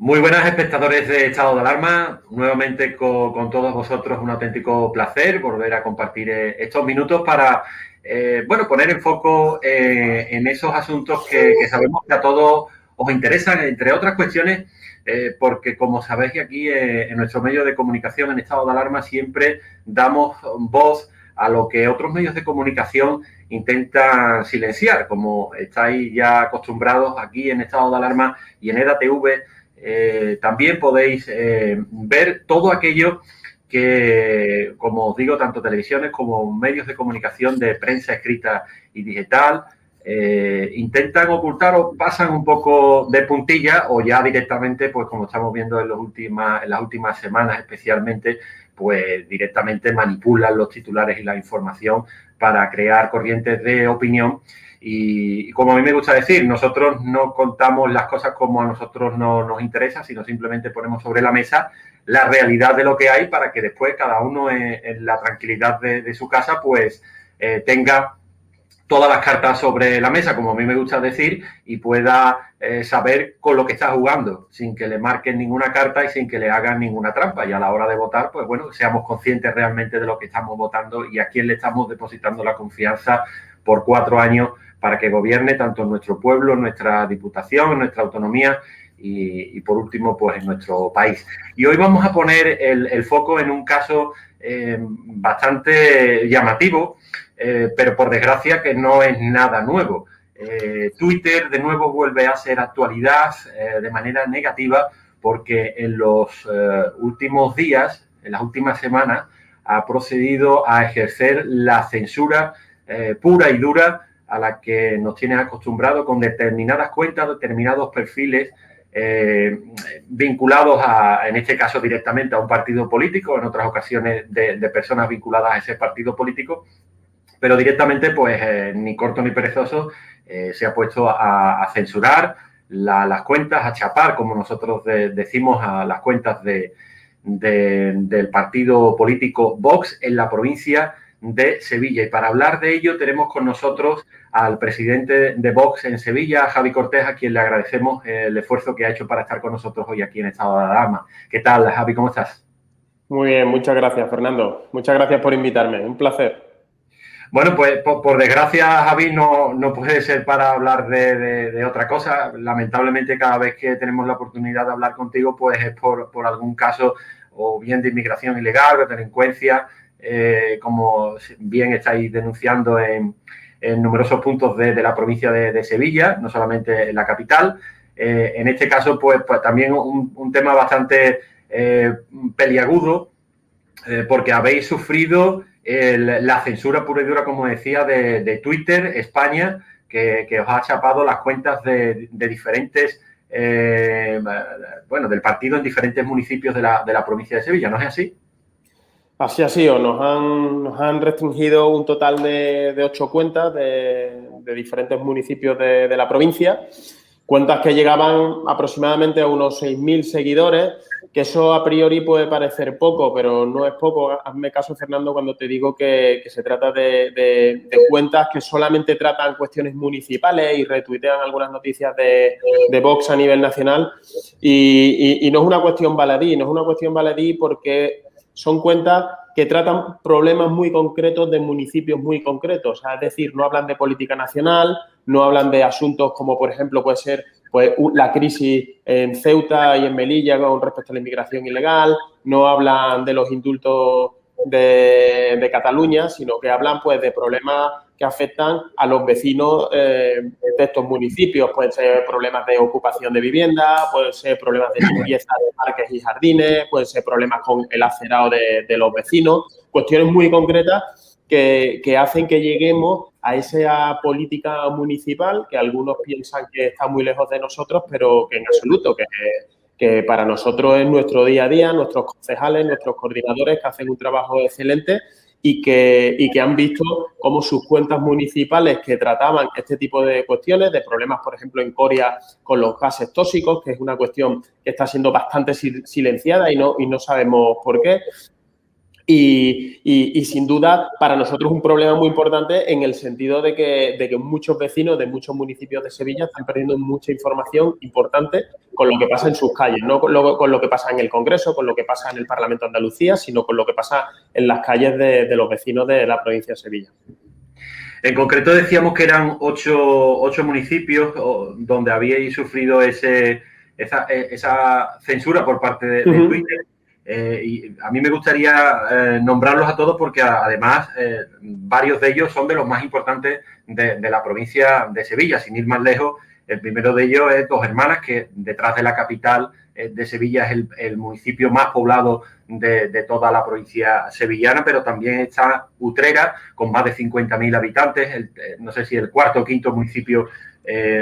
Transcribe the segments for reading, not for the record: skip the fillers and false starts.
Muy buenas espectadores de Estado de Alarma, nuevamente con todos vosotros un auténtico placer volver a compartir estos minutos para poner en foco en esos asuntos que sabemos que a todos os interesan, entre otras cuestiones, porque como sabéis aquí en nuestro medio de comunicación en Estado de Alarma siempre damos voz a lo que otros medios de comunicación intentan silenciar, como estáis ya acostumbrados aquí en Estado de Alarma y en EDATV. También podéis ver todo aquello que, como os digo, tanto televisiones como medios de comunicación de prensa escrita y digital intentan ocultar o pasan un poco de puntilla o ya directamente, pues como estamos viendo en las últimas semanas especialmente, pues directamente manipulan los titulares y la información para crear corrientes de opinión. Y como a mí me gusta decir, nosotros no contamos las cosas como a nosotros no nos interesa, sino simplemente ponemos sobre la mesa la realidad de lo que hay para que después cada uno en la tranquilidad de su casa pues tenga todas las cartas sobre la mesa, como a mí me gusta decir, y pueda saber con lo que está jugando, sin que le marquen ninguna carta y sin que le hagan ninguna trampa. Y a la hora de votar, pues bueno, seamos conscientes realmente de lo que estamos votando y a quién le estamos depositando la confianza por 4 años para que gobierne tanto en nuestro pueblo, en nuestra diputación, en nuestra autonomía y por último, pues en nuestro país. Y hoy vamos a poner el foco en un caso bastante llamativo, pero por desgracia que no es nada nuevo. Twitter de nuevo vuelve a ser actualidad de manera negativa porque en los últimos días, en las últimas semanas, ha procedido a ejercer la censura pura y dura a la que nos tiene acostumbrado con determinadas cuentas, determinados perfiles vinculados en este caso directamente a un partido político, en otras ocasiones de personas vinculadas a ese partido político, pero directamente pues ni corto ni perezoso se ha puesto a censurar las cuentas, a chapar, como nosotros decimos, a las cuentas del partido político Vox en la provincia de Sevilla. Y para hablar de ello tenemos con nosotros al presidente de Vox en Sevilla, Javi Cortés, a quien le agradecemos el esfuerzo que ha hecho para estar con nosotros hoy aquí en Estado de Alarma. ¿Qué tal, Javi? ¿Cómo estás? Muy bien, muchas gracias, Fernando. Muchas gracias por invitarme. Un placer. Bueno, pues por desgracia, Javi, no puede ser para hablar de otra cosa. Lamentablemente, cada vez que tenemos la oportunidad de hablar contigo, pues es por algún caso o bien de inmigración ilegal o de delincuencia, como bien estáis denunciando en numerosos puntos de la provincia de Sevilla, no solamente en la capital. En este caso, pues también un tema bastante peliagudo, porque habéis sufrido la censura pura y dura, como decía, de Twitter España, que os ha chapado las cuentas de diferentes, del partido en diferentes municipios de la provincia de Sevilla, ¿no es así? Así ha sido. Nos han restringido un total de 8 cuentas de diferentes municipios de la provincia, cuentas que llegaban aproximadamente a unos 6.000 seguidores, que eso a priori puede parecer poco, pero no es poco. Hazme caso, Fernando, cuando te digo que se trata de cuentas que solamente tratan cuestiones municipales y retuitean algunas noticias de Vox a nivel nacional. Y no es una cuestión baladí, no es una cuestión baladí porque son cuentas que tratan problemas muy concretos de municipios muy concretos. O sea, es decir, no hablan de política nacional, no hablan de asuntos como, por ejemplo, puede ser pues, la crisis en Ceuta y en Melilla con respecto a la inmigración ilegal, no hablan de los indultos de Cataluña, sino que hablan pues, de problemas que afectan a los vecinos de estos municipios. Pueden ser problemas de ocupación de vivienda, pueden ser problemas de limpieza de parques y jardines, pueden ser problemas con el acerado de los vecinos, cuestiones muy concretas que hacen que lleguemos a esa política municipal que algunos piensan que está muy lejos de nosotros, pero que en absoluto, que para nosotros es nuestro día a día, nuestros concejales, nuestros coordinadores que hacen un trabajo excelente y que han visto cómo sus cuentas municipales que trataban este tipo de cuestiones, de problemas, por ejemplo, en Coria con los gases tóxicos, que es una cuestión que está siendo bastante silenciada y no sabemos por qué. Y sin duda, para nosotros un problema muy importante en el sentido de que muchos vecinos de muchos municipios de Sevilla están perdiendo mucha información importante con lo que pasa en sus calles, no con lo que pasa en el Congreso, con lo que pasa en el Parlamento de Andalucía, sino con lo que pasa en las calles de los vecinos de la provincia de Sevilla. En concreto decíamos que eran ocho municipios donde habíais sufrido esa censura por parte de Twitter. Y a mí me gustaría nombrarlos a todos porque además varios de ellos son de los más importantes de la provincia de Sevilla. Sin ir más lejos, el primero de ellos es Dos Hermanas, que detrás de la capital de Sevilla es el municipio más poblado de toda la provincia sevillana, pero también está Utrera, con más de 50.000 habitantes, no sé si el cuarto o quinto municipio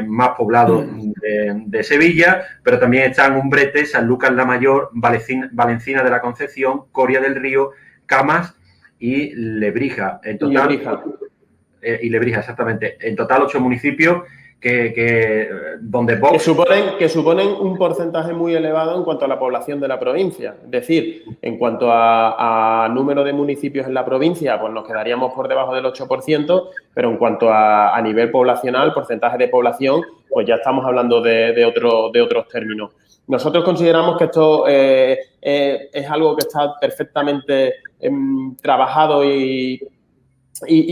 más poblado de Sevilla, pero también están Umbrete, Sanlúcar la Mayor, Valencina de la Concepción, Coria del Río, Camas y Lebrija. En total, y Lebrija, exactamente. En total 8 municipios donde Vox... que suponen un porcentaje muy elevado en cuanto a la población de la provincia. Es decir, en cuanto a número de municipios en la provincia, pues nos quedaríamos por debajo del 8%, pero en cuanto a nivel poblacional, porcentaje de población, pues ya estamos hablando de otros términos. Nosotros consideramos que esto es algo que está perfectamente trabajado y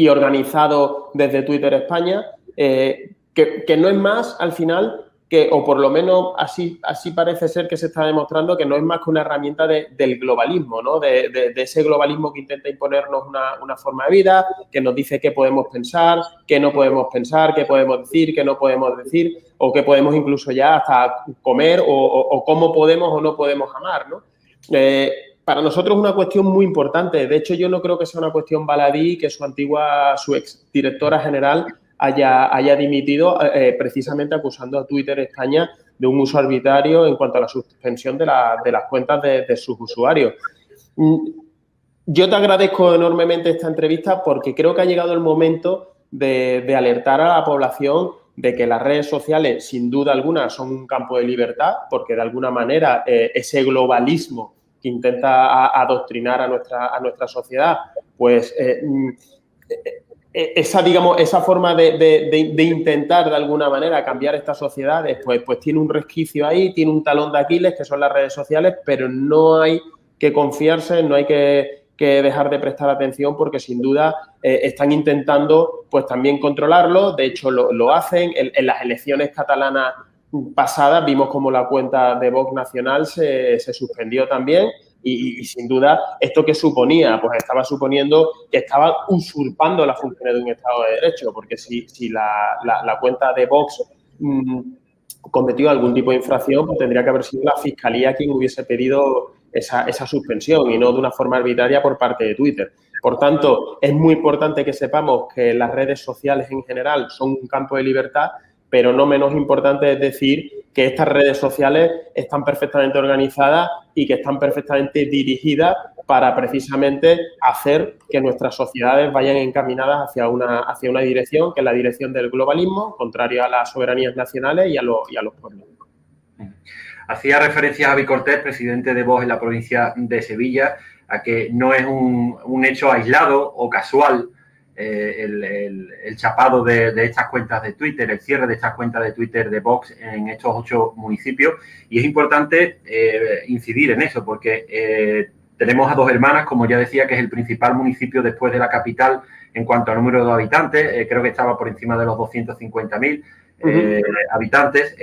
organizado desde Twitter España, que no es más, al final, o por lo menos así parece ser que se está demostrando, que no es más que una herramienta del globalismo, ¿no? De ese globalismo que intenta imponernos una forma de vida, que nos dice qué podemos pensar, qué no podemos pensar, qué podemos decir, qué no podemos decir, o qué podemos incluso ya hasta comer, o cómo podemos o no podemos amar, ¿no? Para nosotros es una cuestión muy importante. De hecho, yo no creo que sea una cuestión baladí que su ex directora general haya dimitido precisamente acusando a Twitter España de un uso arbitrario en cuanto a la suspensión de las cuentas de sus usuarios. Yo te agradezco enormemente esta entrevista porque creo que ha llegado el momento de alertar a la población de que las redes sociales, sin duda alguna, son un campo de libertad, porque de alguna manera ese globalismo que intenta adoctrinar a nuestra sociedad, pues esa forma de intentar de alguna manera cambiar estas sociedades, pues tiene un resquicio ahí, tiene un talón de Aquiles, que son las redes sociales, pero no hay que confiarse, no hay que dejar de prestar atención porque sin duda están intentando pues también controlarlo. De hecho, lo hacen. En las elecciones catalanas pasadas vimos como la cuenta de Vox Nacional se suspendió también. Y sin duda, ¿esto qué suponía? Pues estaba suponiendo que estaba usurpando las funciones de un Estado de Derecho, porque si la cuenta de Vox cometió algún tipo de infracción, pues tendría que haber sido la Fiscalía quien hubiese pedido esa suspensión y no de una forma arbitraria por parte de Twitter. Por tanto, es muy importante que sepamos que las redes sociales en general son un campo de libertad, pero no menos importante es decir que estas redes sociales están perfectamente organizadas y que están perfectamente dirigidas para precisamente hacer que nuestras sociedades vayan encaminadas hacia una dirección, que es la dirección del globalismo, contrario a las soberanías nacionales y a los pueblos. Hacía referencia a Javi Cortés, presidente de Vox en la provincia de Sevilla, a que no es un hecho aislado o casual el chapado de estas cuentas de Twitter, el cierre de estas cuentas de Twitter de Vox en estos 8 municipios. Y es importante incidir en eso porque tenemos a Dos Hermanas, como ya decía, que es el principal municipio después de la capital en cuanto a número de habitantes. Creo que estaba por encima de los 250.000 habitantes,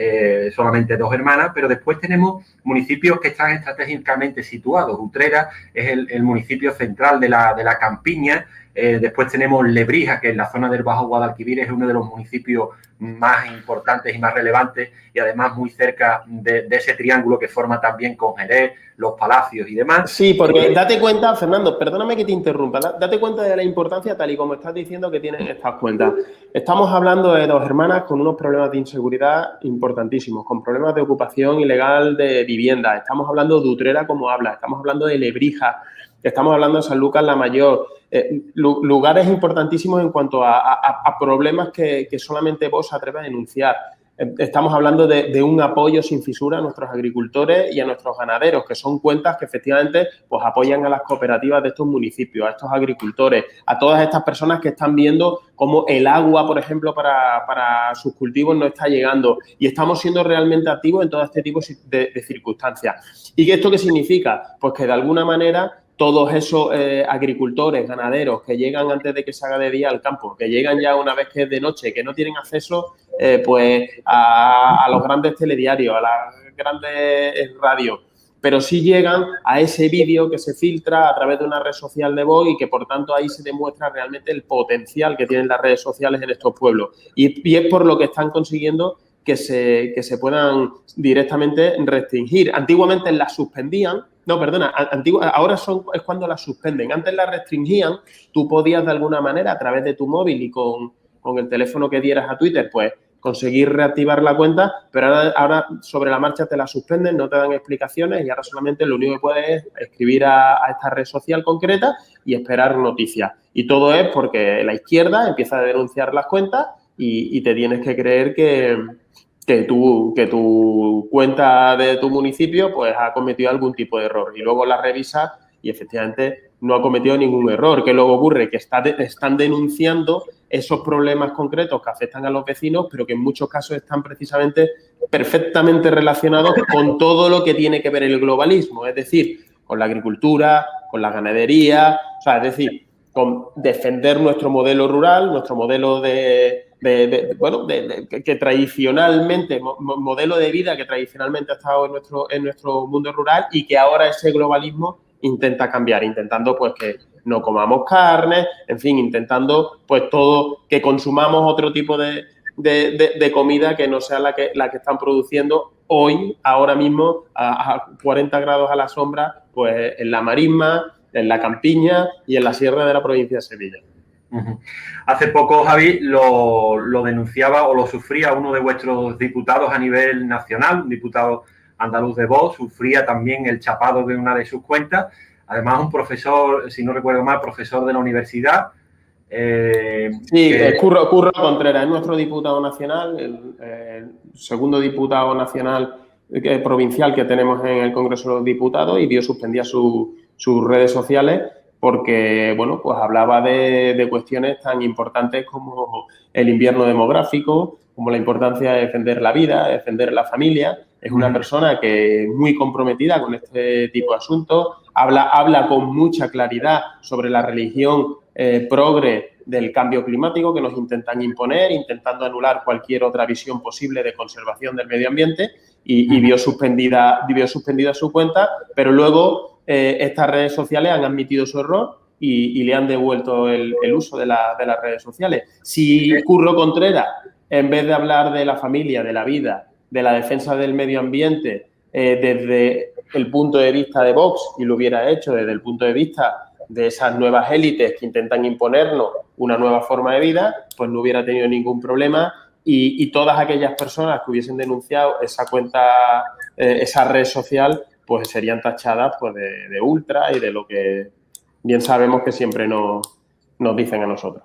solamente Dos Hermanas, pero después tenemos municipios que están estratégicamente situados. Utrera es el municipio central de la campiña. Después tenemos Lebrija, que en la zona del Bajo Guadalquivir es uno de los municipios más importantes y más relevantes y además muy cerca de ese triángulo que forma también con Jerez, Los Palacios y demás. Sí, porque date cuenta, Fernando, perdóname que te interrumpa, date cuenta de la importancia tal y como estás diciendo que tienen estas cuentas. Estamos hablando de Dos Hermanas con unos problemas de inseguridad importantísimos, con problemas de ocupación ilegal de vivienda. Estamos hablando de Utrera como habla, estamos hablando de Lebrija, estamos hablando de Sanlúcar la Mayor, lugares importantísimos en cuanto a problemas que solamente vos se atreve a denunciar. estamos hablando de un apoyo sin fisura a nuestros agricultores y a nuestros ganaderos, que son cuentas que efectivamente pues apoyan a las cooperativas de estos municipios, a estos agricultores, a todas estas personas que están viendo cómo el agua, por ejemplo, para sus cultivos no está llegando, y estamos siendo realmente activos en todo este tipo de circunstancias. ¿Y esto qué significa? Pues que de alguna manera todos esos agricultores, ganaderos que llegan antes de que se haga de día al campo, que llegan ya una vez que es de noche, que no tienen acceso pues a los grandes telediarios, a las grandes radios, pero sí llegan a ese vídeo que se filtra a través de una red social de voz y que, por tanto, ahí se demuestra realmente el potencial que tienen las redes sociales en estos pueblos. Y es por lo que están consiguiendo que se puedan directamente restringir. Antiguamente las suspendían. No, perdona, ahora es cuando las suspenden. Antes las restringían, tú podías de alguna manera a través de tu móvil y con el teléfono que dieras a Twitter, pues conseguir reactivar la cuenta, pero ahora sobre la marcha te la suspenden, no te dan explicaciones y ahora solamente lo único que puedes es escribir a esta red social concreta y esperar noticias. Y todo es porque la izquierda empieza a denunciar las cuentas y te tienes que creer que tu cuenta de tu municipio pues ha cometido algún tipo de error, y luego la revisas y efectivamente no ha cometido ningún error. ¿Qué luego ocurre? Que están denunciando esos problemas concretos que afectan a los vecinos, pero que en muchos casos están precisamente perfectamente relacionados con todo lo que tiene que ver el globalismo, es decir, con la agricultura, con la ganadería, o sea, es decir, con defender nuestro modelo rural, nuestro modelo que tradicionalmente, modelo de vida que tradicionalmente ha estado en nuestro mundo rural y que ahora ese globalismo intenta cambiar, intentando pues que no comamos carne, en fin, intentando pues todo, que consumamos otro tipo de comida que no sea la que están produciendo hoy, ahora mismo, a 40 grados a la sombra, pues en la marisma, en la campiña y en la sierra de la provincia de Sevilla. Hace poco, Javi, lo denunciaba o lo sufría uno de vuestros diputados a nivel nacional, un diputado andaluz de Vox, sufría también el chapado de una de sus cuentas. Además, un profesor, si no recuerdo mal, profesor de la universidad. Curro Contreras es nuestro diputado nacional, el segundo diputado nacional provincial que tenemos en el Congreso de los Diputados, y vio suspendía sus redes sociales porque, bueno, pues hablaba de cuestiones tan importantes como el invierno demográfico, como la importancia de defender la vida, de defender la familia. Es una persona que es muy comprometida con este tipo de asuntos, habla con mucha claridad sobre la religión progre del cambio climático que nos intentan imponer, intentando anular cualquier otra visión posible de conservación del medio ambiente, y vio suspendida su cuenta, pero luego estas redes sociales han admitido su error y le han devuelto el uso de las redes sociales. Si Curro Contreras, en vez de hablar de la familia, de la vida, de la defensa del medio ambiente desde el punto de vista de Vox, y lo hubiera hecho desde el punto de vista de esas nuevas élites que intentan imponernos una nueva forma de vida, pues no hubiera tenido ningún problema, y todas aquellas personas que hubiesen denunciado esa cuenta, esa red social, pues serían tachadas pues de ultra y de lo que bien sabemos que siempre nos dicen a nosotros.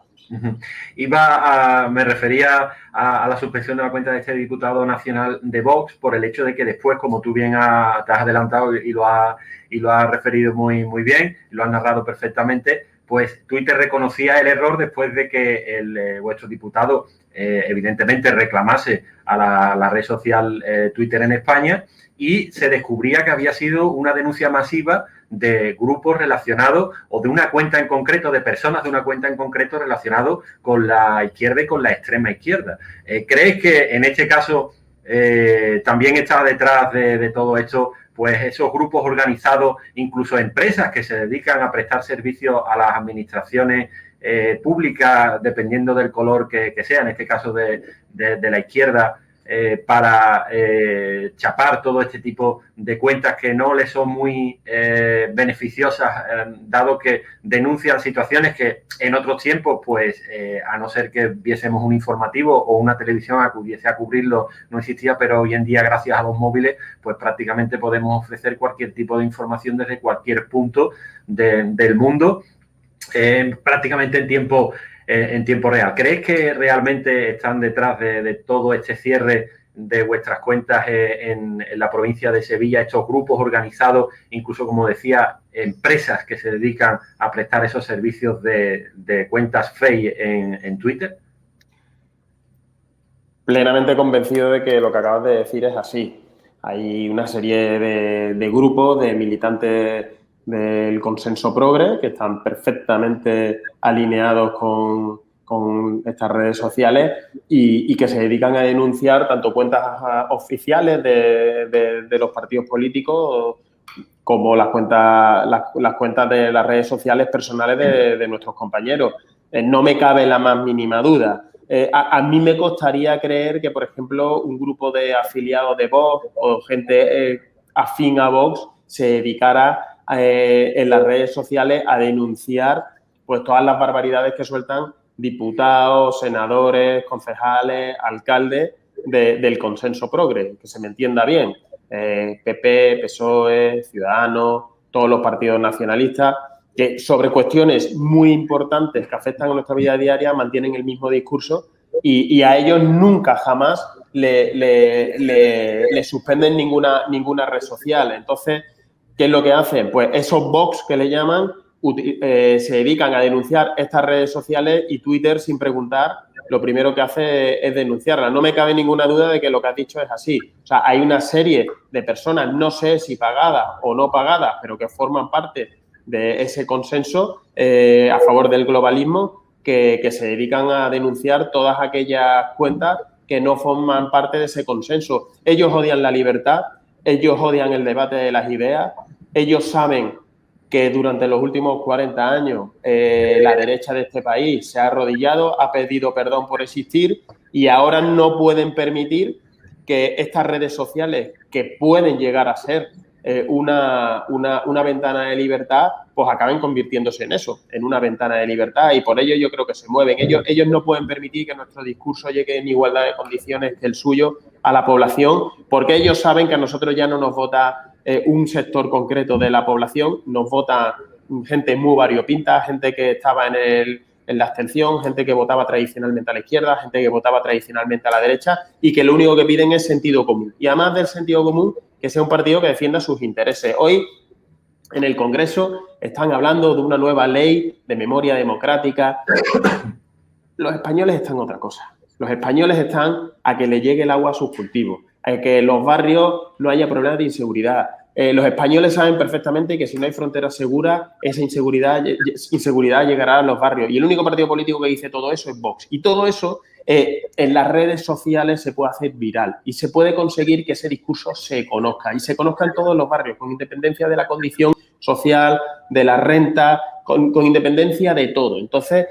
Me refería a la suspensión de la cuenta de este diputado nacional de Vox por el hecho de que después, como tú bien te has adelantado y lo has referido muy, muy bien, lo has narrado perfectamente, pues Twitter reconocía el error después de que vuestro diputado evidentemente reclamase a la red social Twitter en España, y se descubría que había sido una denuncia masiva de grupos relacionados o de una cuenta en concreto, de personas de una cuenta en concreto relacionados con la izquierda y con la extrema izquierda. ¿Crees que en este caso también está detrás de todo esto pues esos grupos organizados, incluso empresas que se dedican a prestar servicios a las administraciones públicas, dependiendo del color que sea, en este caso de la izquierda, para chapar todo este tipo de cuentas que no les son muy beneficiosas, dado que denuncian situaciones que en otros tiempos, pues a no ser que viésemos un informativo o una televisión acudiese a cubrirlo, no existía, pero hoy en día, gracias a los móviles, pues prácticamente podemos ofrecer cualquier tipo de información desde cualquier punto del mundo, prácticamente en tiempo real. ¿Crees que realmente están detrás de todo este cierre de vuestras cuentas en la provincia de Sevilla, estos grupos organizados, incluso, como decía, empresas que se dedican a prestar esos servicios de cuentas fake en Twitter? Plenamente convencido de que lo que acabas de decir es así. Hay una serie de grupos de militantes del consenso progre que están perfectamente alineados con estas redes sociales y que se dedican a denunciar tanto cuentas oficiales de los partidos políticos como las cuentas de las redes sociales personales de nuestros compañeros. No me cabe la más mínima duda. A mí me costaría creer que, por ejemplo, un grupo de afiliados de Vox o gente afín a Vox se dedicara en las redes sociales a denunciar pues todas las barbaridades que sueltan diputados, senadores, concejales, alcaldes del consenso progre, que se me entienda bien. PP, PSOE, Ciudadanos, todos los partidos nacionalistas, que sobre cuestiones muy importantes que afectan a nuestra vida diaria mantienen el mismo discurso y a ellos nunca jamás le suspenden ninguna red social. Entonces, ¿qué es lo que hacen? Pues esos bots que le llaman se dedican a denunciar estas redes sociales y Twitter, sin preguntar, lo primero que hace es denunciarlas. No me cabe ninguna duda de que lo que has dicho es así. O sea, hay una serie de personas, no sé si pagadas o no pagadas, pero que forman parte de ese consenso a favor del globalismo que se dedican a denunciar todas aquellas cuentas que no forman parte de ese consenso. Ellos odian la libertad, ellos odian el debate de las ideas, ellos saben que durante los últimos 40 años la derecha de este país se ha arrodillado, ha pedido perdón por existir y ahora no pueden permitir que estas redes sociales, que pueden llegar a ser una ventana de libertad, pues acaben convirtiéndose en eso, en una ventana de libertad, y por ello yo creo que se mueven. Ellos no pueden permitir que nuestro discurso llegue en igualdad de condiciones que el suyo a la población, porque ellos saben que a nosotros ya no nos vota un sector concreto de la población, nos vota gente muy variopinta, gente que estaba en la abstención, gente que votaba tradicionalmente a la izquierda, gente que votaba tradicionalmente a la derecha y que lo único que piden es sentido común. Y además del sentido común, que sea un partido que defienda sus intereses. Hoy, en el Congreso, están hablando de una nueva ley de memoria democrática. Los españoles están a otra cosa. Los españoles están a que le llegue el agua a sus cultivos, a que en los barrios no haya problemas de inseguridad. Los españoles saben perfectamente que si no hay fronteras seguras, esa inseguridad llegará a los barrios. Y el único partido político que dice todo eso es Vox. Y todo eso en las redes sociales se puede hacer viral y se puede conseguir que ese discurso se conozca y se conozca en todos los barrios, con independencia de la condición social, de la renta, con independencia de todo. Entonces,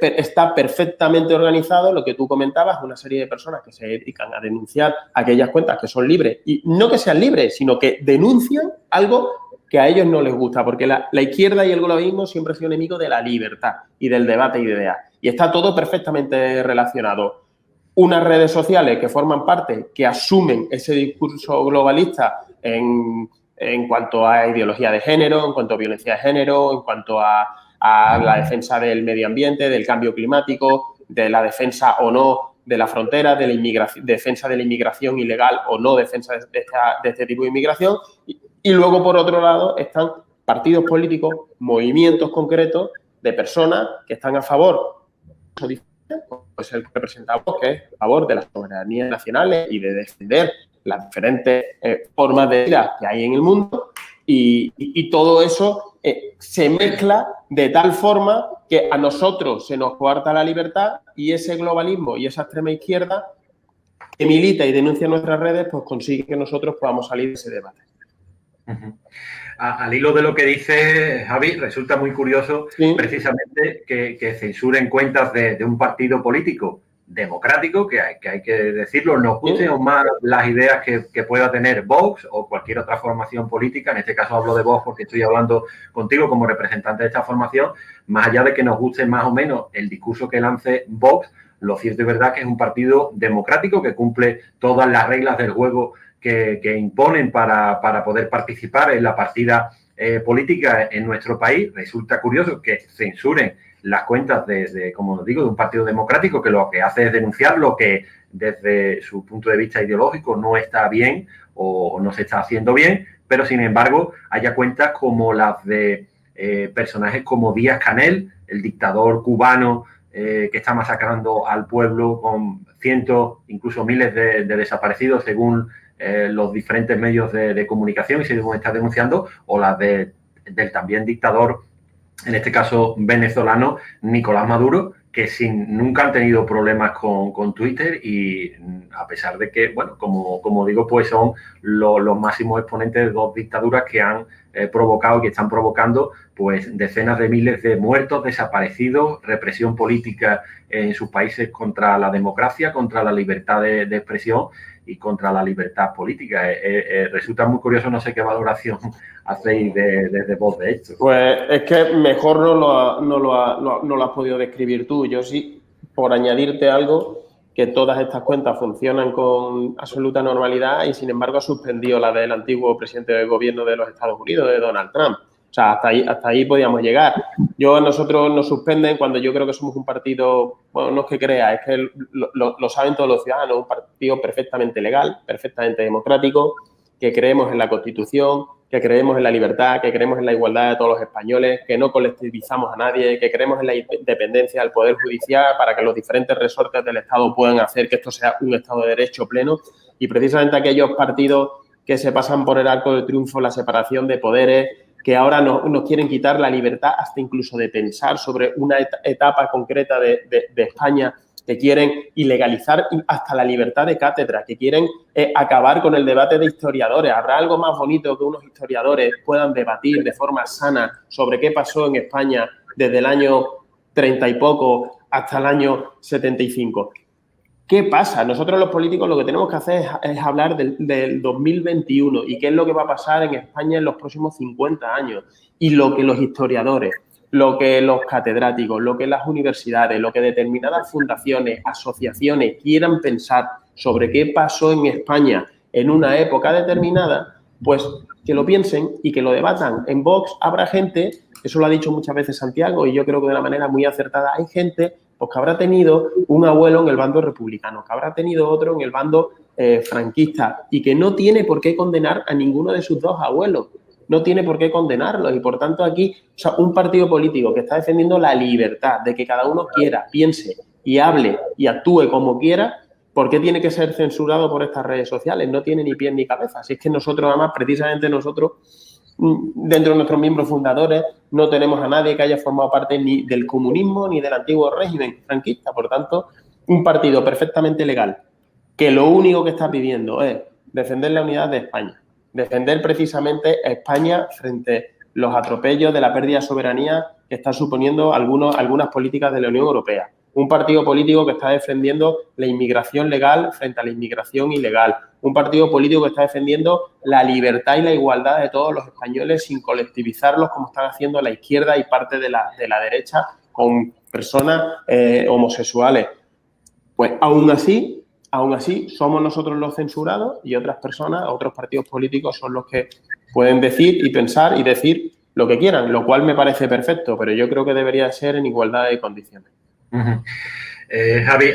está perfectamente organizado lo que tú comentabas, una serie de personas que se dedican a denunciar aquellas cuentas que son libres. Y no que sean libres, sino que denuncian algo que a ellos no les gusta, porque la izquierda y el globalismo siempre han sido enemigos de la libertad y del debate y de ideas. Y está todo perfectamente relacionado. Unas redes sociales que forman parte, que asumen ese discurso globalista en cuanto a ideología de género, en cuanto a violencia de género, en cuanto a la defensa del medio ambiente, del cambio climático, de la defensa o no de la frontera, de la defensa de la inmigración ilegal o no defensa de este tipo de inmigración. Y luego, por otro lado, están partidos políticos, movimientos concretos de personas que están a favor, pues el que representa a Vox, que es a favor de las soberanías nacionales y de defender las diferentes formas de vida que hay en el mundo y todo eso se mezcla de tal forma que a nosotros se nos coarta la libertad y ese globalismo y esa extrema izquierda que milita y denuncia en nuestras redes, pues consigue que nosotros podamos salir de ese debate. Al hilo de lo que dice Javi, resulta muy curioso precisamente que censuren cuentas de un partido político democrático, que hay que decirlo, nos gusten o más las ideas que pueda tener Vox o cualquier otra formación política. En este caso hablo de Vox porque estoy hablando contigo como representante de esta formación. Más allá de que nos guste más o menos el discurso que lance Vox, lo cierto y verdad que es un partido democrático que cumple todas las reglas del juego que imponen para poder participar en la partida política en nuestro país. Resulta curioso que censuren las cuentas como os digo, de un partido democrático que lo que hace es denunciar lo que desde su punto de vista ideológico no está bien o no se está haciendo bien, pero sin embargo haya cuentas como las de personajes como Díaz-Canel, el dictador cubano que está masacrando al pueblo con cientos, incluso miles de desaparecidos según los diferentes medios de comunicación y según está denunciando, o las del también dictador, en este caso venezolano, Nicolás Maduro, que nunca han tenido problemas con Twitter y a pesar de que, bueno, como digo, pues son los máximos exponentes de dos dictaduras que han provocado y que están provocando pues decenas de miles de muertos, desaparecidos, represión política en sus países contra la democracia, contra la libertad de expresión y contra la libertad política. Resulta muy curioso, no sé qué valoración hacéis desde vos de esto. Pues es que mejor no lo has podido describir tú. Yo sí, por añadirte algo, que todas estas cuentas funcionan con absoluta normalidad y, sin embargo, ha suspendido la del antiguo presidente del gobierno de los Estados Unidos, de Donald Trump. O sea, hasta ahí podíamos llegar. A nosotros nos suspenden cuando yo creo que somos un partido, bueno, no es que crea, es que lo saben todos los ciudadanos, un partido perfectamente legal, perfectamente democrático, que creemos en la Constitución, que creemos en la libertad, que creemos en la igualdad de todos los españoles, que no colectivizamos a nadie, que creemos en la independencia del Poder Judicial para que los diferentes resortes del Estado puedan hacer que esto sea un Estado de Derecho pleno. Y precisamente aquellos partidos que se pasan por el arco del triunfo, la separación de poderes, que ahora nos quieren quitar la libertad hasta incluso de pensar sobre una etapa concreta de España, que quieren ilegalizar hasta la libertad de cátedra, que quieren acabar con el debate de historiadores. ¿Habrá algo más bonito que unos historiadores puedan debatir de forma sana sobre qué pasó en España desde el año 30 y poco hasta el año 75? ¿Qué pasa? Nosotros los políticos lo que tenemos que hacer es hablar del 2021 y qué es lo que va a pasar en España en los próximos 50 años. Y lo que los historiadores, lo que los catedráticos, lo que las universidades, lo que determinadas fundaciones, asociaciones quieran pensar sobre qué pasó en España en una época determinada, pues que lo piensen y que lo debatan. En Vox habrá gente, eso lo ha dicho muchas veces Santiago y yo creo que de una manera muy acertada, hay gente pues, que habrá tenido un abuelo en el bando republicano, que habrá tenido otro en el bando franquista y que no tiene por qué condenar a ninguno de sus dos abuelos. No tiene por qué condenarlos y, por tanto, aquí, o sea, un partido político que está defendiendo la libertad de que cada uno quiera, piense y hable y actúe como quiera, ¿por qué tiene que ser censurado por estas redes sociales? No tiene ni pies ni cabeza. Si es que nosotros, además, precisamente nosotros, dentro de nuestros miembros fundadores, no tenemos a nadie que haya formado parte ni del comunismo ni del antiguo régimen franquista. Por tanto, un partido perfectamente legal que lo único que está pidiendo es defender la unidad de España, defender precisamente a España frente a los atropellos de la pérdida de soberanía que están suponiendo algunas políticas de la Unión Europea. Un partido político que está defendiendo la inmigración legal frente a la inmigración ilegal. Un partido político que está defendiendo la libertad y la igualdad de todos los españoles sin colectivizarlos como están haciendo la izquierda y parte de la derecha con personas homosexuales. Pues aún así, somos nosotros los censurados y otras personas, otros partidos políticos son los que pueden decir y pensar y decir lo que quieran, lo cual me parece perfecto, pero yo creo que debería ser en igualdad de condiciones. Javi,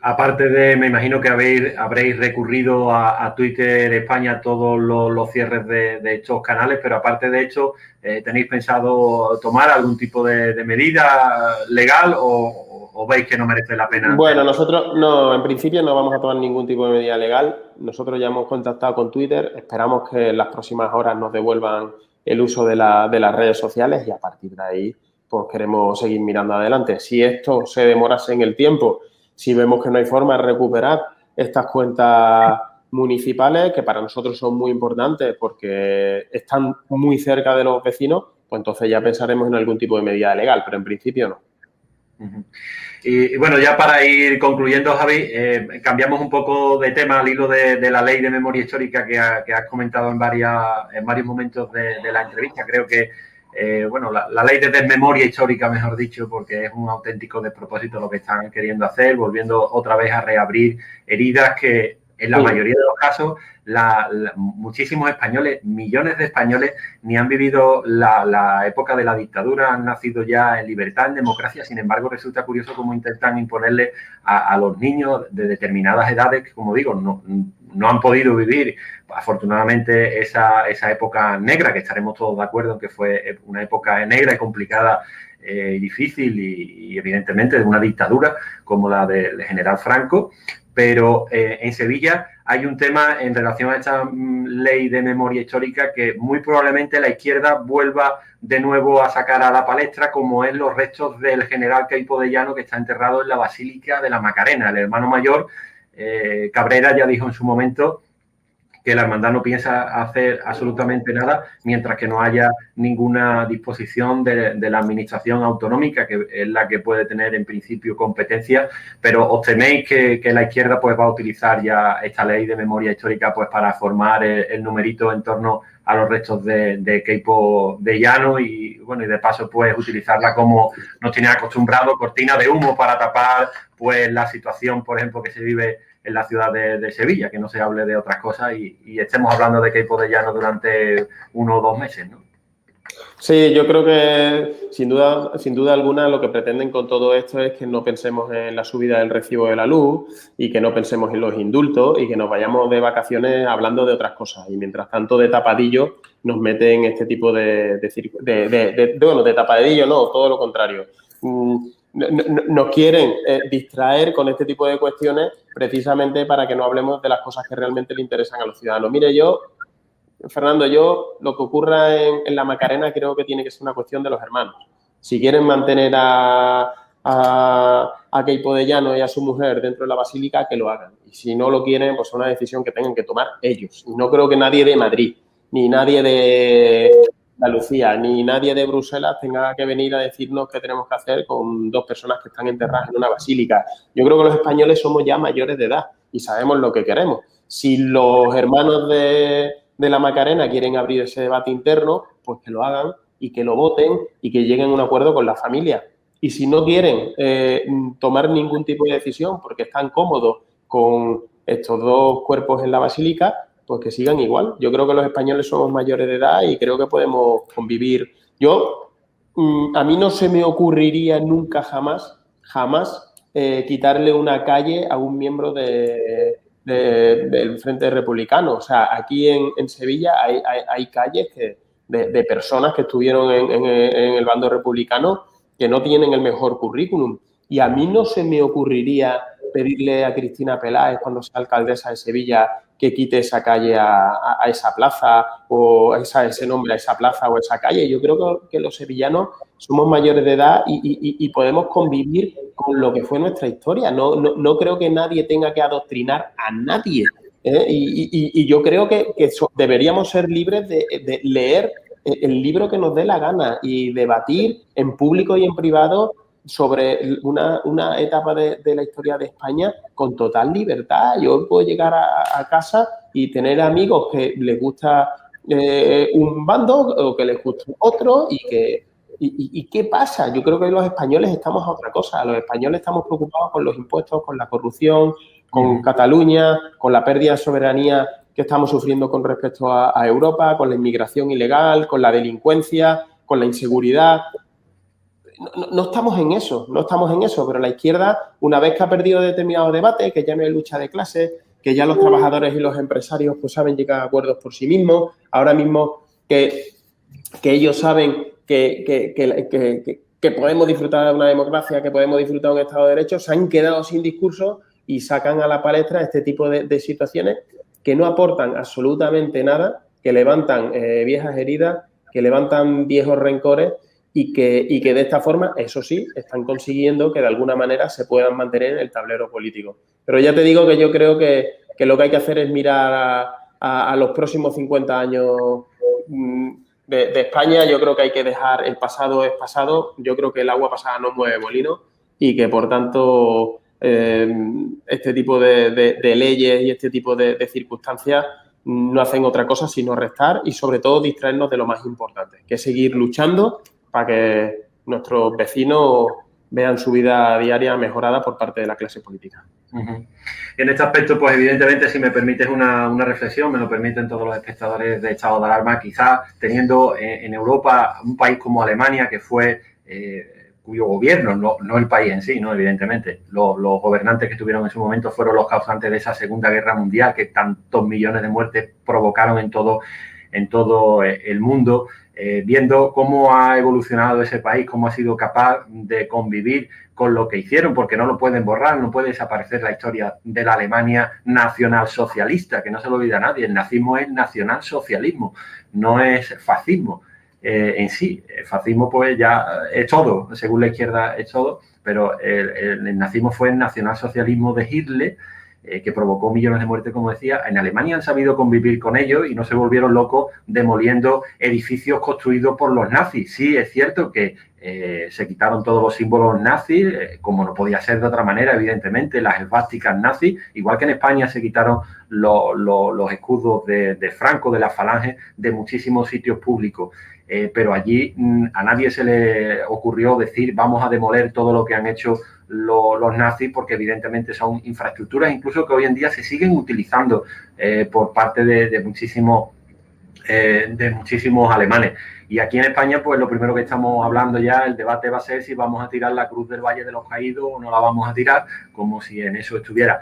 aparte de, me imagino que habréis recurrido a Twitter España todos los cierres de estos canales, pero aparte de hecho, ¿tenéis pensado tomar algún tipo de medida legal o veis que no merece la pena? Bueno, nosotros no, en principio no vamos a tomar ningún tipo de medida legal. Nosotros ya hemos contactado con Twitter, esperamos que en las próximas horas nos devuelvan el uso de las redes sociales y a partir de ahí pues queremos seguir mirando adelante. Si esto se demorase en el tiempo, si vemos que no hay forma de recuperar estas cuentas municipales, que para nosotros son muy importantes porque están muy cerca de los vecinos, pues entonces ya pensaremos en algún tipo de medida legal, pero en principio no. Y bueno, ya para ir concluyendo, Javi, cambiamos un poco de tema al hilo de la ley de memoria histórica que has comentado en varios momentos de la entrevista. Creo que bueno, la ley de desmemoria histórica, mejor dicho, porque es un auténtico despropósito lo que están queriendo hacer, volviendo otra vez a reabrir heridas que en la mayoría de los casos, muchísimos españoles, millones de españoles, ni han vivido la época de la dictadura, han nacido ya en libertad, en democracia. Sin embargo, resulta curioso cómo intentan imponerle a los niños de determinadas edades que, como digo, no han podido vivir, afortunadamente, esa época negra, que estaremos todos de acuerdo en que fue una época negra y complicada, difícil y evidentemente de una dictadura como la del general Franco. Pero en Sevilla hay un tema en relación a esta ley de memoria histórica que muy probablemente la izquierda vuelva de nuevo a sacar a la palestra, como es los restos del general Queipo de Llano, que está enterrado en la Basílica de la Macarena. El hermano mayor, Cabrera, ya dijo en su momento que la hermandad no piensa hacer absolutamente nada mientras que no haya ninguna disposición de la administración autonómica, que es la que puede tener en principio competencia. Pero ¿os teméis que la izquierda pues va a utilizar ya esta ley de memoria histórica pues para formar el numerito en torno a los restos de Queipo de Llano y bueno, y de paso pues utilizarla como nos tiene acostumbrado, cortina de humo para tapar pues la situación, por ejemplo, que se vive en la ciudad de Sevilla, que no se hable de otras cosas y estemos hablando de Queipo de Llano durante 1 o 2 meses, ¿no? Sí, yo creo que sin duda alguna lo que pretenden con todo esto es que no pensemos en la subida del recibo de la luz y que no pensemos en los indultos y que nos vayamos de vacaciones hablando de otras cosas. Y mientras tanto, de tapadillo, nos meten este tipo de tapadillo, no, todo lo contrario. Nos quieren distraer con este tipo de cuestiones precisamente para que no hablemos de las cosas que realmente le interesan a los ciudadanos. Mire, Fernando, lo que ocurra en la Macarena creo que tiene que ser una cuestión de los hermanos. Si quieren mantener a Queipo de Llano y a su mujer dentro de la basílica, que lo hagan. Y si no lo quieren, pues es una decisión que tengan que tomar ellos. Y no creo que nadie de Madrid, ni nadie de Andalucía, ni nadie de Bruselas tenga que venir a decirnos qué tenemos que hacer con 2 personas que están enterradas en una basílica. Yo creo que los españoles somos ya mayores de edad y sabemos lo que queremos. Si los hermanos de la Macarena quieren abrir ese debate interno, pues que lo hagan y que lo voten y que lleguen a un acuerdo con la familia. Y si no quieren tomar ningún tipo de decisión porque están cómodos con estos 2 cuerpos en la basílica, pues que sigan igual. Yo creo que los españoles somos mayores de edad y creo que podemos convivir. A mí no se me ocurriría nunca jamás quitarle una calle a un miembro del Frente Republicano. O sea, aquí en Sevilla hay calles de personas que estuvieron en el bando republicano que no tienen el mejor currículum. Y a mí no se me ocurriría pedirle a Cristina Peláez, cuando sea alcaldesa de Sevilla, que quite esa calle a esa plaza o ese nombre a esa plaza o esa calle. Yo creo que los sevillanos somos mayores de edad y podemos convivir con lo que fue nuestra historia. No creo que nadie tenga que adoctrinar a nadie. Y yo creo que deberíamos ser libres de leer el libro que nos dé la gana y debatir en público y en privado sobre una etapa de la historia de España con total libertad. Yo puedo llegar a casa y tener amigos que les gusta un bando o que les gusta otro y ¿qué pasa? Yo creo que los españoles estamos a otra cosa. Los españoles estamos preocupados con los impuestos, con la corrupción, con Cataluña, con la pérdida de soberanía que estamos sufriendo con respecto a Europa, con la inmigración ilegal, con la delincuencia, con la inseguridad. No estamos en eso, pero la izquierda, una vez que ha perdido determinados debates, que ya no hay lucha de clases, que ya los trabajadores y los empresarios pues saben llegar a acuerdos por sí mismos, ahora mismo que ellos saben que podemos disfrutar de una democracia, que podemos disfrutar de un Estado de Derecho, se han quedado sin discurso y sacan a la palestra este tipo de situaciones que no aportan absolutamente nada, que levantan viejas heridas, que levantan viejos rencores y que de esta forma, eso sí, están consiguiendo que de alguna manera se puedan mantener en el tablero político. Pero ya te digo que yo creo que lo que hay que hacer es mirar a los próximos 50 años de España. Yo creo que hay que dejar el pasado es pasado. Yo creo que el agua pasada no mueve molino y que, por tanto, este tipo de leyes y este tipo de circunstancias no hacen otra cosa sino restar y, sobre todo, distraernos de lo más importante, que es seguir luchando para que nuestros vecinos vean su vida diaria mejorada por parte de la clase política. En este aspecto, pues evidentemente, si me permites una reflexión, me lo permiten todos los espectadores de estado de alarma, quizás teniendo en Europa un país como Alemania, que fue cuyo gobierno, no el país en sí, no evidentemente, los gobernantes que tuvieron en su momento fueron los causantes de esa Segunda Guerra Mundial que tantos millones de muertes provocaron en todo el mundo, viendo cómo ha evolucionado ese país, cómo ha sido capaz de convivir con lo que hicieron, porque no lo pueden borrar, no puede desaparecer la historia de la Alemania nacionalsocialista, que no se lo olvida a nadie. El nazismo es nacionalsocialismo, no es fascismo en sí. El fascismo pues ya es todo, según la izquierda es todo, pero el nazismo fue el nacionalsocialismo de Hitler, que provocó millones de muertes, como decía. En Alemania han sabido convivir con ellos y no se volvieron locos demoliendo edificios construidos por los nazis. Sí, es cierto que se quitaron todos los símbolos nazis, como no podía ser de otra manera, evidentemente, las esvásticas nazis, igual que en España se quitaron los escudos de Franco, de la Falange, de muchísimos sitios públicos. Pero allí a nadie se le ocurrió decir vamos a demoler todo lo que han hecho los nazis, porque evidentemente son infraestructuras incluso que hoy en día se siguen utilizando por parte de muchísimos alemanes. Y aquí en España, pues lo primero que estamos hablando ya, el debate va a ser si vamos a tirar la Cruz del Valle de los Caídos o no la vamos a tirar, como si en eso estuviera.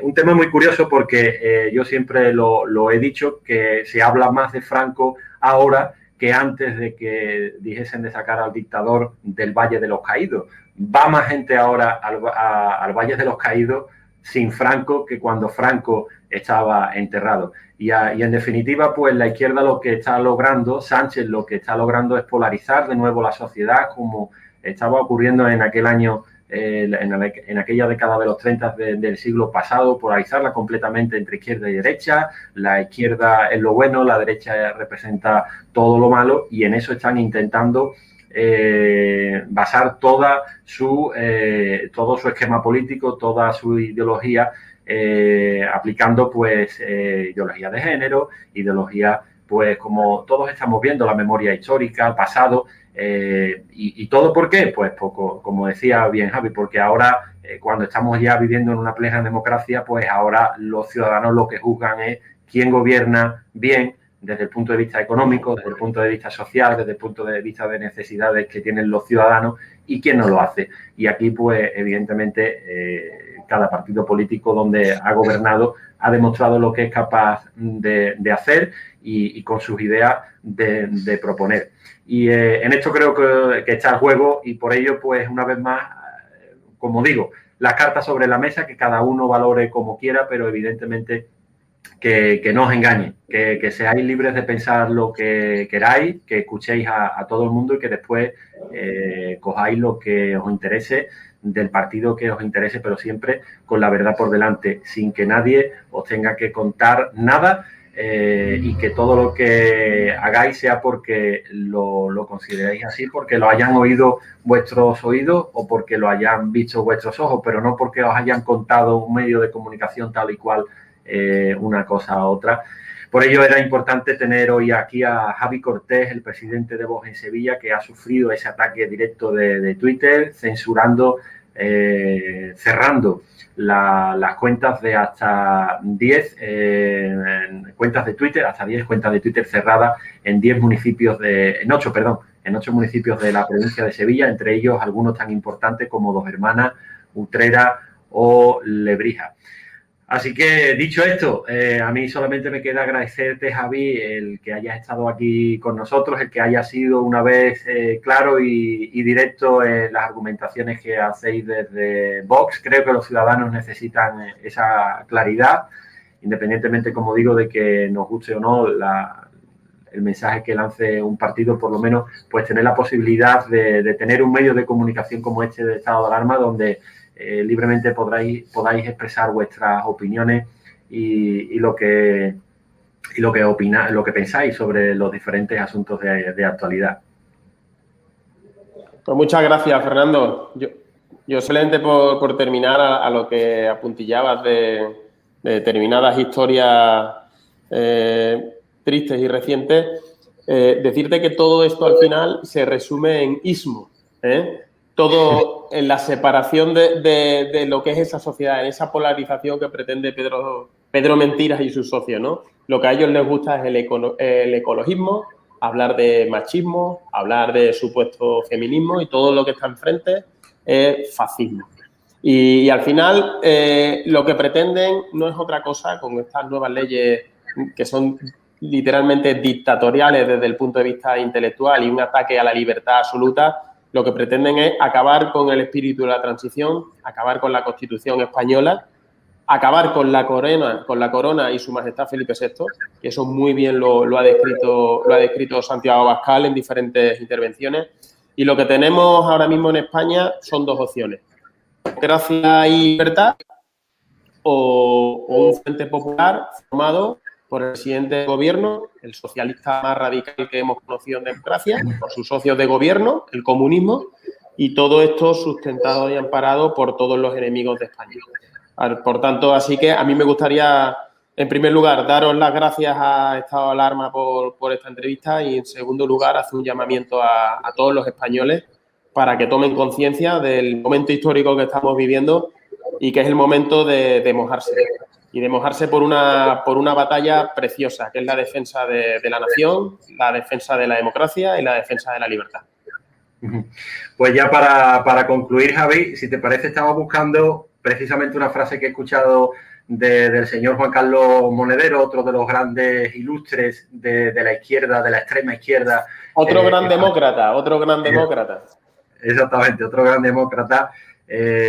Un tema muy curioso porque yo siempre lo he dicho, que se habla más de Franco ahora que antes de que dijesen de sacar al dictador del Valle de los Caídos. Va más gente ahora al Valle de los Caídos sin Franco que cuando Franco estaba enterrado. Y en definitiva, pues la izquierda lo que está logrando, Sánchez lo que está logrando es polarizar de nuevo la sociedad, como estaba ocurriendo en aquel año, en aquella década de los 30 del siglo pasado, polarizarla completamente entre izquierda y derecha. La izquierda es lo bueno, la derecha representa todo lo malo, y en eso están intentando basar todo su esquema político, toda su ideología, aplicando pues ideología de género, ideología pues como todos estamos viendo, la memoria histórica, el pasado, y todo ¿por qué? Pues poco, como decía bien Javi, porque ahora cuando estamos ya viviendo en una plena democracia, pues ahora los ciudadanos lo que juzgan es quién gobierna bien desde el punto de vista económico, desde el punto de vista social, desde el punto de vista de necesidades que tienen los ciudadanos y quién no lo hace. Y aquí, pues, evidentemente, cada partido político donde ha gobernado ha demostrado lo que es capaz de hacer y con sus ideas de proponer. Y en esto creo que está el juego, y por ello, pues, una vez más, como digo, las cartas sobre la mesa, que cada uno valore como quiera, pero evidentemente que no os engañe, que seáis libres de pensar lo que queráis, que escuchéis a todo el mundo y que después cojáis lo que os interese del partido que os interese, pero siempre con la verdad por delante, sin que nadie os tenga que contar nada, y que todo lo que hagáis sea porque lo consideréis así, porque lo hayan oído vuestros oídos o porque lo hayan visto vuestros ojos, pero no porque os hayan contado un medio de comunicación tal y cual una cosa a otra. Por ello era importante tener hoy aquí a Javi Cortés, el presidente de Vox en Sevilla, que ha sufrido ese ataque directo de Twitter, censurando, cerrando las cuentas de hasta 10 cuentas de Twitter, hasta 10 cuentas de Twitter cerradas en 8 municipios de la provincia de Sevilla, entre ellos algunos tan importantes como Dos Hermanas, Utrera o Lebrija. Así que, dicho esto, a mí solamente me queda agradecerte, Javi, el que hayas estado aquí con nosotros, el que hayas sido una vez claro y directo en las argumentaciones que hacéis desde Vox. Creo que los ciudadanos necesitan esa claridad, independientemente, como digo, de que nos guste o no el mensaje que lance un partido, por lo menos, pues tener la posibilidad de tener un medio de comunicación como este de estado de alarma, donde libremente podáis expresar vuestras opiniones y lo que pensáis sobre los diferentes asuntos de actualidad. Pues muchas gracias, Fernando. Yo solamente por terminar a lo que apuntillabas de determinadas historias tristes y recientes, decirte que todo esto al final se resume en ismo, todo en la separación de lo que es esa sociedad, en esa polarización que pretende Pedro Mentiras y sus socios, ¿no? Lo que a ellos les gusta es el ecologismo, hablar de machismo, hablar de supuesto feminismo y todo lo que está enfrente es fascismo. Y al final lo que pretenden no es otra cosa con estas nuevas leyes que son literalmente dictatoriales desde el punto de vista intelectual y un ataque a la libertad absoluta. Lo que pretenden es acabar con el espíritu de la transición, acabar con la Constitución española, acabar con la corona y su majestad Felipe VI, que eso muy bien lo ha descrito Santiago Abascal en diferentes intervenciones. Y lo que tenemos ahora mismo en España son dos opciones: democracia y libertad o un frente popular formado por el presidente de gobierno, el socialista más radical que hemos conocido en democracia, por sus socios de gobierno, el comunismo, y todo esto sustentado y amparado por todos los enemigos de España. Por tanto, así que a mí me gustaría, en primer lugar, daros las gracias a Estado de Alarma por esta entrevista y, en segundo lugar, hacer un llamamiento a todos los españoles para que tomen conciencia del momento histórico que estamos viviendo y que es el momento de mojarse. Y de mojarse por una batalla preciosa, que es la defensa de la nación, la defensa de la democracia y la defensa de la libertad. Pues ya para concluir, Javi, si te parece, estaba buscando precisamente una frase que he escuchado del señor Juan Carlos Monedero, otro de los grandes ilustres de la izquierda, de la extrema izquierda. Otro gran demócrata. Exactamente, otro gran demócrata.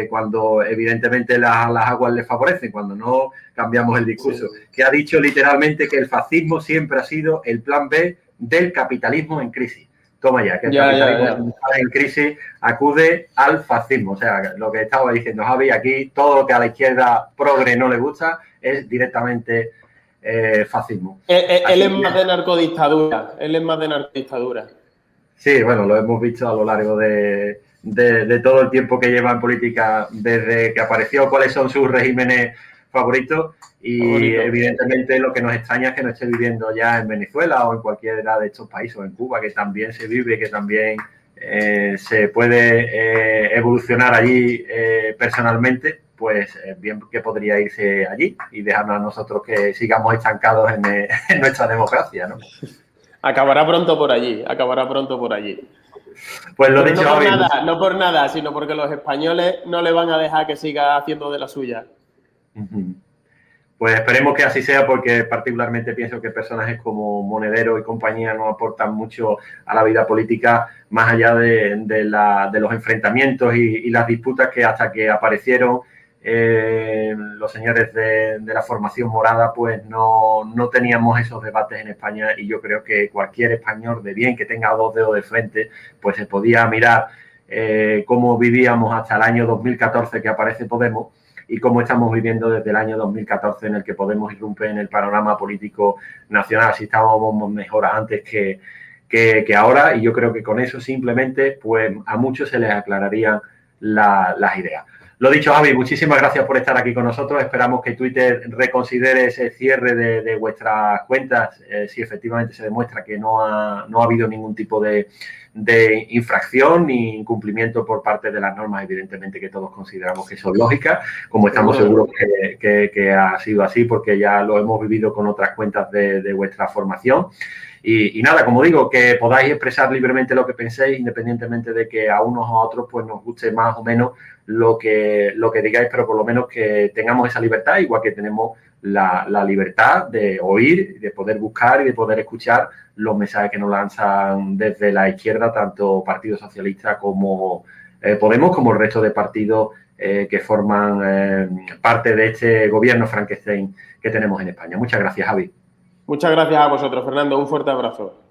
Cuando evidentemente las aguas le favorecen, cuando no cambiamos el discurso, que ha dicho literalmente que el fascismo siempre ha sido el plan B del capitalismo en crisis. Toma ya, que el capitalismo en crisis acude al fascismo. O sea, lo que estaba diciendo Javi, aquí todo lo que a la izquierda progre no le gusta es directamente fascismo. Él es más de narcodictadura. Sí, bueno, lo hemos visto a lo largo de todo el tiempo que lleva en política desde que apareció, cuáles son sus regímenes favoritos y evidentemente lo que nos extraña es que no esté viviendo ya en Venezuela o en cualquiera de estos países, o en Cuba, que también se vive, que también se puede evolucionar allí personalmente, pues bien que podría irse allí y dejarnos a nosotros que sigamos estancados en nuestra democracia, ¿no? Acabará pronto por allí. Pues lo dicho, no por nada, sino porque los españoles no le van a dejar que siga haciendo de la suya. Pues esperemos que así sea, porque particularmente pienso que personajes como Monedero y compañía no aportan mucho a la vida política, más allá de los enfrentamientos y las disputas que hasta que aparecieron los señores de la formación morada, pues no teníamos esos debates en España, y yo creo que cualquier español de bien que tenga dos dedos de frente, pues se podía mirar cómo vivíamos hasta el año 2014 que aparece Podemos y cómo estamos viviendo desde el año 2014 en el que Podemos irrumpe en el panorama político nacional. Si estábamos mejor antes que ahora, y yo creo que con eso simplemente pues a muchos se les aclararían las ideas. Lo dicho, Javi, muchísimas gracias por estar aquí con nosotros. Esperamos que Twitter reconsidere ese cierre de vuestras cuentas si efectivamente se demuestra que no ha habido ningún tipo de infracción ni incumplimiento por parte de las normas, evidentemente, que todos consideramos que son lógicas, como estamos seguros que ha sido así, porque ya lo hemos vivido con otras cuentas de vuestra formación. Y nada, como digo, que podáis expresar libremente lo que penséis, independientemente de que a unos o a otros pues nos guste más o menos lo que digáis, pero por lo menos que tengamos esa libertad, igual que tenemos la libertad de oír, de poder buscar y de poder escuchar los mensajes que nos lanzan desde la izquierda, tanto Partido Socialista como Podemos, como el resto de partidos que forman parte de este gobierno Frankenstein que tenemos en España. Muchas gracias, Javi. Muchas gracias a vosotros, Fernando. Un fuerte abrazo.